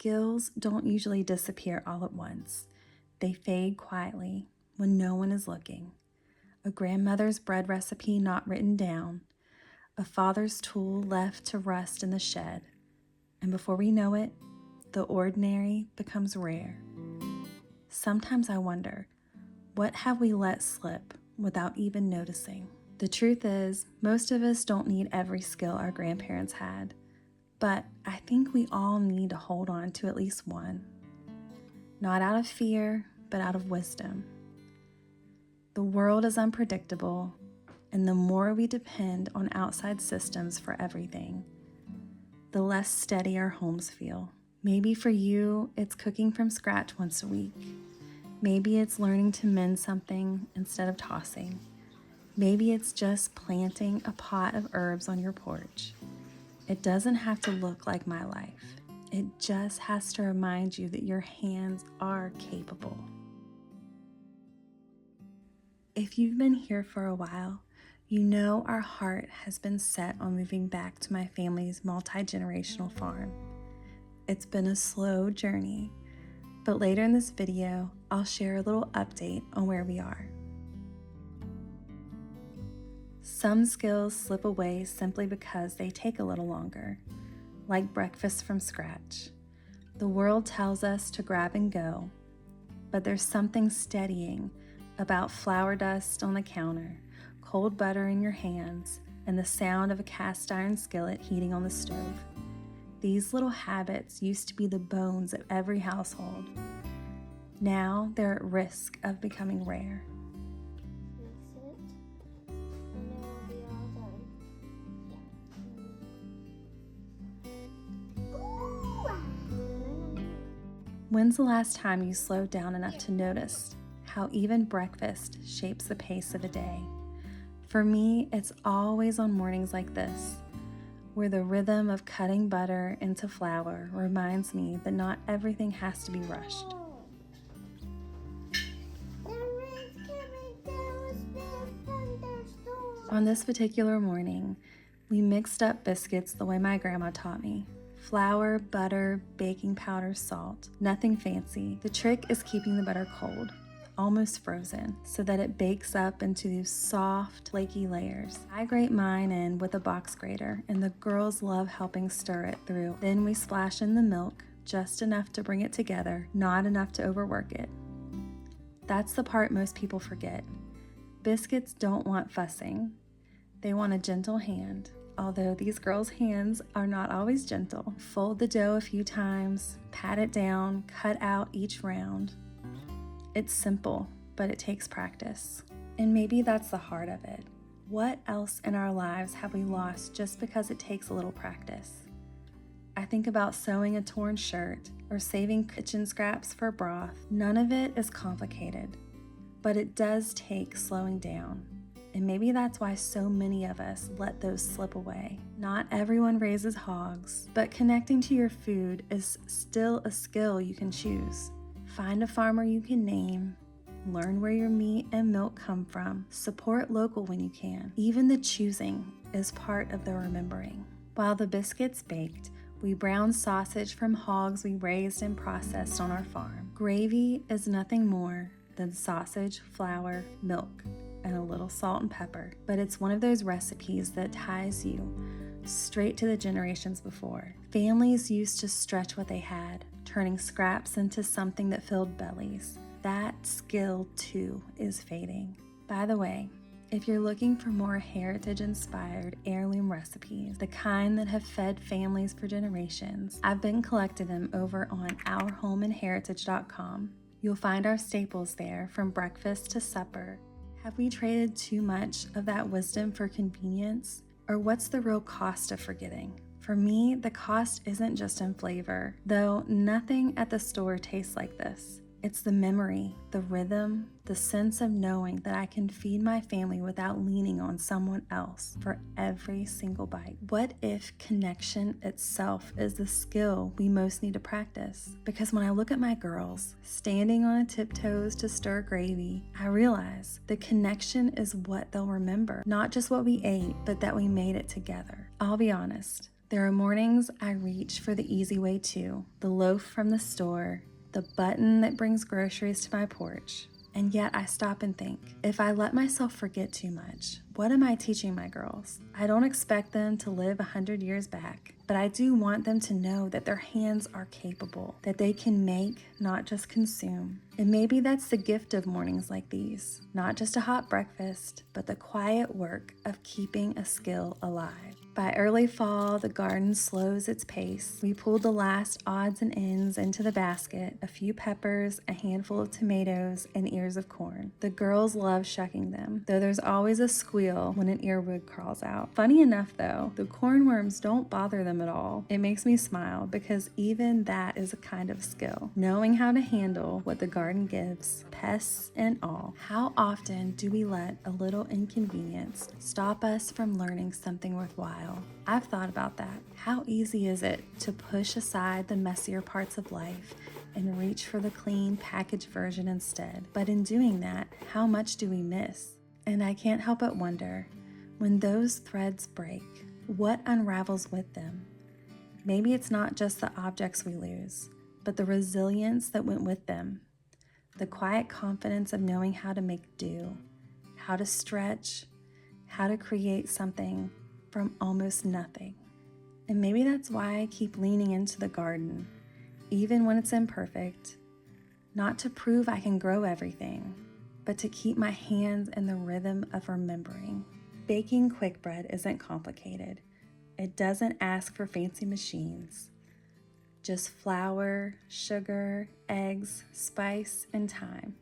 skills don't usually disappear all at once. They fade quietly when no one is looking. A grandmother's bread recipe not written down, a father's tool left to rust in the shed, and before we know it, the ordinary becomes rare. Sometimes I wonder, what have we let slip without even noticing? The truth is, most of us don't need every skill our grandparents had, but I think we all need to hold on to at least one. Not out of fear, but out of wisdom. The world is unpredictable, and the more we depend on outside systems for everything, the less steady our homes feel. Maybe for you, it's cooking from scratch once a week. Maybe it's learning to mend something instead of tossing. Maybe it's just planting a pot of herbs on your porch. It doesn't have to look like my life. It just has to remind you that your hands are capable. If you've been here for a while, you know our heart has been set on moving back to my family's multi-generational farm. It's been a slow journey, but later in this video, I'll share a little update on where we are. Some skills slip away simply because they take a little longer, like breakfast from scratch. The world tells us to grab and go, but there's something steadying about flour dust on the counter, cold butter in your hands, and the sound of a cast iron skillet heating on the stove. These little habits used to be the bones of every household. Now they're at risk of becoming rare. When's the last time you slowed down enough to notice how even breakfast shapes the pace of a day? For me, it's always on mornings like this, where the rhythm of cutting butter into flour reminds me that not everything has to be rushed. On this particular morning, we mixed up biscuits the way my grandma taught me. Flour, butter, baking powder, salt. Nothing fancy. The trick is keeping the butter cold, almost frozen, so that it bakes up into these soft, flaky layers. I grate mine in with a box grater, and the girls love helping stir it through. Then we splash in the milk, just enough to bring it together, not enough to overwork it. That's the part most people forget. Biscuits don't want fussing. They want a gentle hand. Although these girls' hands are not always gentle. Fold the dough a few times, pat it down, cut out each round. It's simple, but it takes practice. And maybe that's the heart of it. What else in our lives have we lost just because it takes a little practice? I think about sewing a torn shirt or saving kitchen scraps for broth. None of it is complicated, but it does take slowing down. And maybe that's why so many of us let those slip away. Not everyone raises hogs, but connecting to your food is still a skill you can choose. Find a farmer you can name, learn where your meat and milk come from, support local when you can. Even the choosing is part of the remembering. While the biscuits baked, we browned sausage from hogs we raised and processed on our farm. Gravy is nothing more than sausage, flour, milk, and a little salt and pepper, but it's one of those recipes that ties you straight to the generations before. Families used to stretch what they had, turning scraps into something that filled bellies. That skill, too, is fading. By the way, if you're looking for more heritage-inspired heirloom recipes, the kind that have fed families for generations, I've been collecting them over on ourhomeinheritage.com. You'll find our staples there from breakfast to supper. Have we traded too much of that wisdom for convenience? Or what's the real cost of forgetting? For me, the cost isn't just in flavor, though nothing at the store tastes like this. It's the memory, the rhythm, the sense of knowing that I can feed my family without leaning on someone else for every single bite. What if connection itself is the skill we most need to practice? Because when I look at my girls standing on tiptoes to stir gravy, I realize the connection is what they'll remember. Not just what we ate, but that we made it together. I'll be honest, There are mornings I reach for the easy way too, the loaf from the store, the button that brings groceries to my porch. And yet I stop and think, if I let myself forget too much, what am I teaching my girls? I don't expect them to live 100 years back, but I do want them to know that their hands are capable, that they can make, not just consume. And maybe that's the gift of mornings like these, not just a hot breakfast, but the quiet work of keeping a skill alive. By early fall, the garden slows its pace. We pulled the last odds and ends into the basket, a few peppers, a handful of tomatoes, and ears of corn. The girls love shucking them, though there's always a squeal when an earwig crawls out. Funny enough though, the cornworms don't bother them at all. It makes me smile because even that is a kind of skill. Knowing how to handle what the garden gives, pests and all. How often do we let a little inconvenience stop us from learning something worthwhile? I've thought about that. How easy is it to push aside the messier parts of life and reach for the clean packaged version instead? But in doing that, how much do we miss? And I can't help but wonder, when those threads break, what unravels with them? Maybe it's not just the objects we lose, but the resilience that went with them. The quiet confidence of knowing how to make do, how to stretch, how to create something from almost nothing. And maybe that's why I keep leaning into the garden, even when it's imperfect, not to prove I can grow everything, but to keep my hands in the rhythm of remembering. Baking quick bread isn't complicated. It doesn't ask for fancy machines. Just flour, sugar, eggs, spice, and time.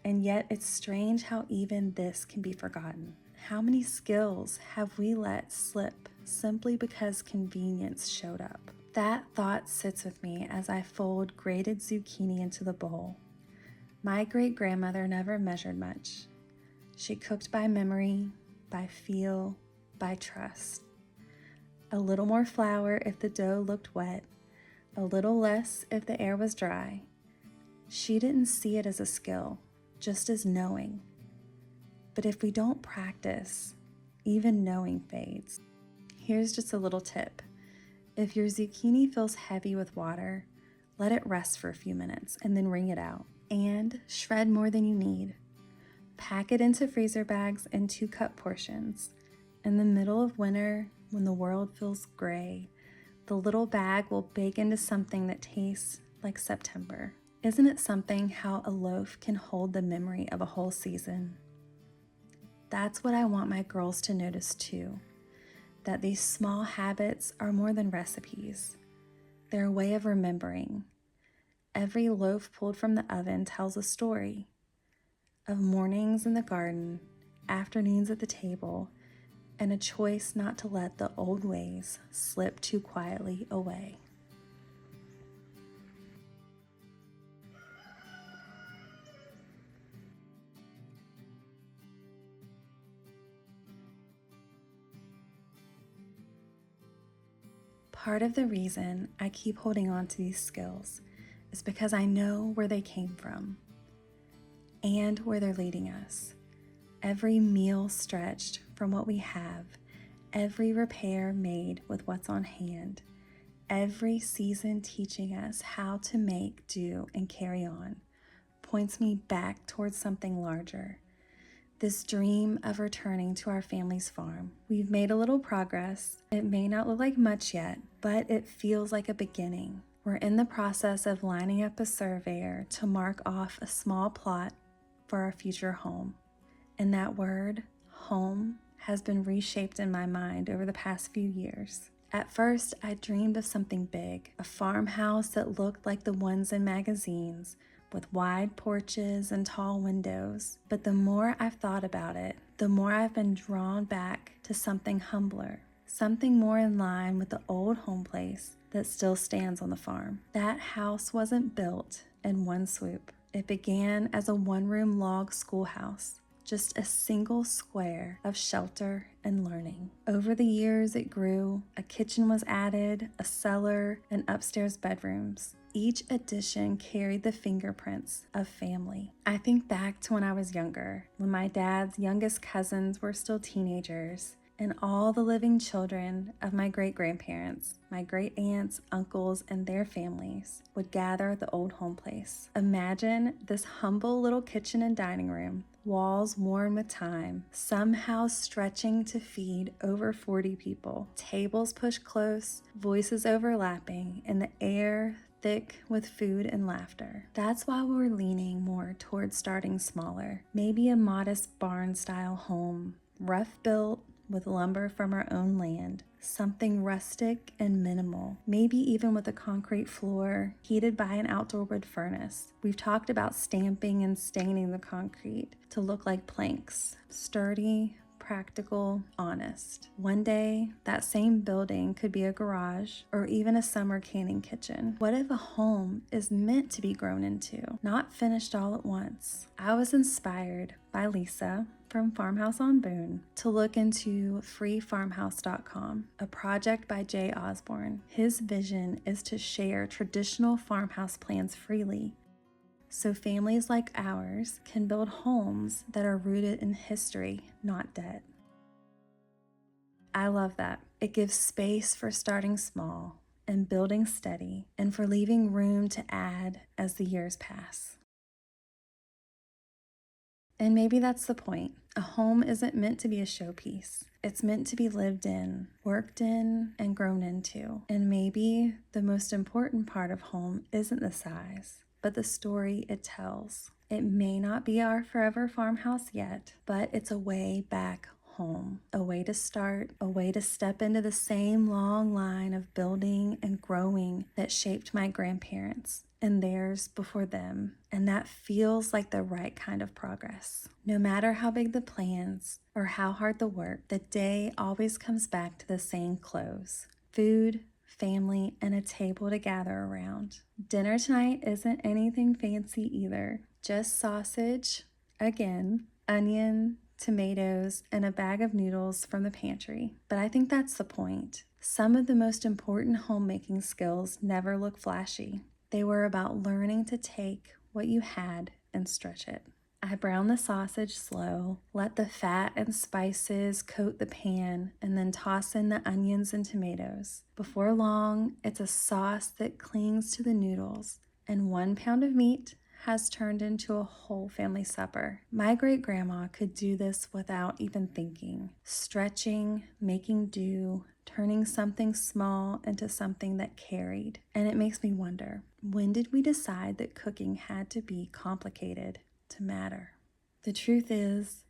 And yet it's strange how even this can be forgotten. How many skills have we let slip simply because convenience showed up? That thought sits with me as I fold grated zucchini into the bowl. My great-grandmother never measured much. She cooked by memory, by feel, by trust. A little more flour if the dough looked wet, a little less if the air was dry. She didn't see it as a skill, just as knowing. But if we don't practice, even knowing fades. Here's just a little tip. If your zucchini feels heavy with water, let it rest for a few minutes and then wring it out. And shred more than you need. Pack it into freezer bags in 2-cup portions. In the middle of winter, when the world feels gray, the little bag will bake into something that tastes like September. Isn't it something how a loaf can hold the memory of a whole season? That's what I want my girls to notice too, that these small habits are more than recipes. They're a way of remembering. Every loaf pulled from the oven tells a story of mornings in the garden, afternoons at the table, and a choice not to let the old ways slip too quietly away. Part of the reason I keep holding on to these skills is because I know where they came from and where they're leading us. Every meal stretched from what we have, every repair made with what's on hand, every season teaching us how to make, do, and carry on, points me back towards something larger. This dream of returning to our family's farm. We've made a little progress. It may not look like much yet, but it feels like a beginning. We're in the process of lining up a surveyor to mark off a small plot for our future home. And that word, home, has been reshaped in my mind over the past few years. At first, I dreamed of something big, a farmhouse that looked like the ones in magazines, with wide porches and tall windows. But the more I've thought about it, the more I've been drawn back to something humbler, something more in line with the old home place that still stands on the farm. That house wasn't built in one swoop. It began as a one-room log schoolhouse, just a single square of shelter and learning. Over the years, it grew. A kitchen was added, a cellar, and upstairs bedrooms. Each addition carried the fingerprints of family. I think back to when I was younger, when my dad's youngest cousins were still teenagers, and all the living children of my great-grandparents, my great-aunts, uncles, and their families would gather at the old home place. Imagine this humble little kitchen and dining room, walls worn with time, somehow stretching to feed over 40 people, tables pushed close, voices overlapping, and the air thick with food and laughter. That's why we're leaning more towards starting smaller. Maybe a modest barn-style home, rough built with lumber from our own land, something rustic and minimal, maybe even with a concrete floor heated by an outdoor wood furnace. We've talked about stamping and staining the concrete to look like planks, sturdy, practical, honest. One day, that same building could be a garage or even a summer canning kitchen. What if a home is meant to be grown into, not finished all at once? I was inspired by Lisa from Farmhouse on Boone to look into freefarmhouse.com, a project by Jay Osborne. His vision is to share traditional farmhouse plans freely, so families like ours can build homes that are rooted in history, not debt. I love that. It gives space for starting small and building steady, and for leaving room to add as the years pass. And maybe that's the point. A home isn't meant to be a showpiece. It's meant to be lived in, worked in, and grown into. And maybe the most important part of home isn't the size, but the story it tells. It may not be our forever farmhouse yet, but it's a way back home, a way to start, a way to step into the same long line of building and growing that shaped my grandparents and theirs before them. And that feels like the right kind of progress. No matter how big the plans or how hard the work, the day always comes back to the same close: food, family, and a table to gather around. Dinner tonight isn't anything fancy either. Just sausage, again, onion, tomatoes, and a bag of noodles from the pantry. But I think that's the point. Some of the most important homemaking skills never look flashy. They were about learning to take what you had and stretch it. I brown the sausage slow, let the fat and spices coat the pan, and then toss in the onions and tomatoes. Before long, it's a sauce that clings to the noodles, and 1 pound of meat has turned into a whole family supper. My great-grandma could do this without even thinking, stretching, making do, turning something small into something that carried. And it makes me wonder, when did we decide that cooking had to be complicated to matter? The truth is,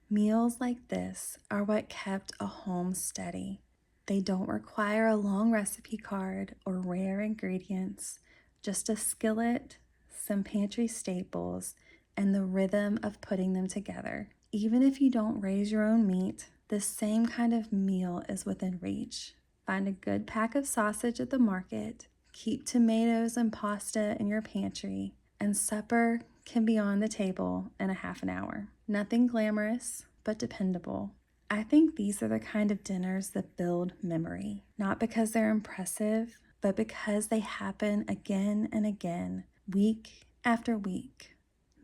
meals like this are what kept a home steady. They don't require a long recipe card or rare ingredients, just a skillet, some pantry staples, and the rhythm of putting them together. Even if you don't raise your own meat, the same kind of meal is within reach. Find a good pack of sausage at the market, keep tomatoes and pasta in your pantry, and supper can be on the table in a half an hour. Nothing glamorous, but dependable. I think these are the kind of dinners that build memory, not because they're impressive, but because they happen again and again, week after week.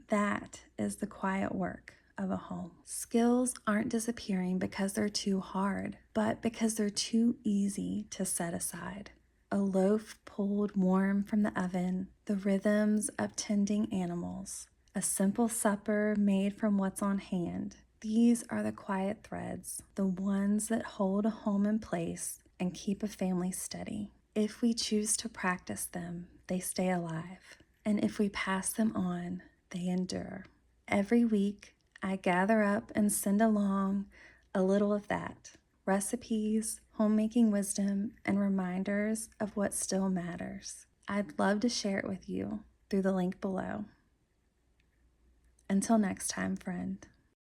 That is the quiet work of a home. Skills aren't disappearing because they're too hard, but because they're too easy to set aside. A loaf pulled warm from the oven, the rhythms of tending animals, a simple supper made from what's on hand. These are the quiet threads, the ones that hold a home in place and keep a family steady. If we choose to practice them, they stay alive. And if we pass them on, they endure. Every week, I gather up and send along a little of that. Recipes, homemaking wisdom, and reminders of what still matters. I'd love to share it with you through the link below. Until next time, friend.